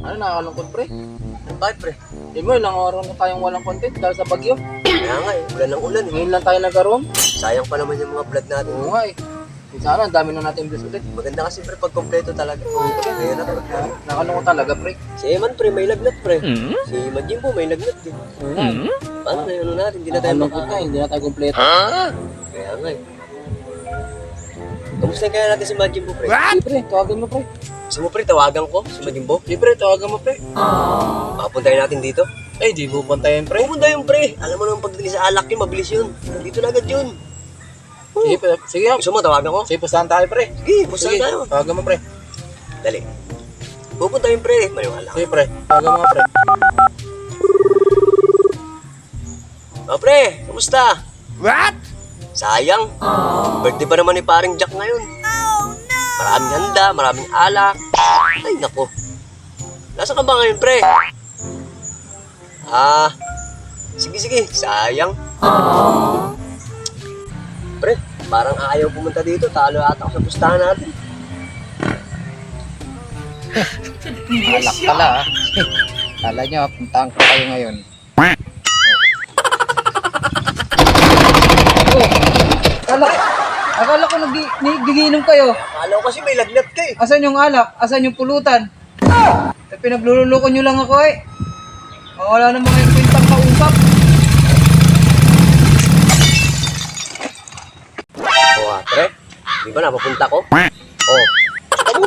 Ano, nakakalungkot pre? Bakit pre? Di mo, ilang araw na tayong walang content dahil sa bagyo. Kaya nga eh, ulan ng ulan eh. Ngayon lang tayo nagkaroon. Sayang pa naman yung mga vlog natin. Oo nga eh. Sana, ang dami na natin views ulit. Maganda kasi pre pag kompleto talaga. Kaya na pre. Nakalungkot talaga pre. Si Eman pre, may lagnat pre. Si Majimbo may lagnat din. Oo nga. Paano na yun natin? Hindi na tayo Nakalungkot na, hindi na tayo kumpleto. Kaya nga eh. Kamusta kaya natin si Majimbo pre? Sige pre, tawagan mo pre. Gusto mo pre, tawagan ko si Majimbo? Sige pre, tawagan mo pre. Makapuntahin natin dito. Ay, di mo puntayin pre. Pupunta yung pre. Alam mo naman pagdating sa alak yun, mabilis yun. Dito na agad yun. Sige pre, sige. Gusto mo, tawagan ko? Sige, pustahan tayo pre. Sige, pustahan Sige, tayo. tawagan mo pre. Dali. Pupunta yung pre. Maniwala ka. Sige pre, tawagan mo nga pre. Oh pre, kamusta? What? Sayang. Birthday pa naman ni paring Jack ngayon. Maraming handa, maraming alak. Ay, nako. Nasaan ka ba ngayon, pre? Sige, sayang. Pre, parang ayaw pumunta dito. Talo ata ako sa pustahan natin. Alak pala ha. Kala nyo, puntahan ko kayo ngayon. Oh, akala ko nagiginom kayo. Akala ko kasi may lagnat ka eh. Asan yung alak? Asan yung pulutan? Pinaglululoko nyo lang ako eh. Wala na mga kwentang kausap. Oo, pre. Di ba napapunta ko? Oo. Gusto mo?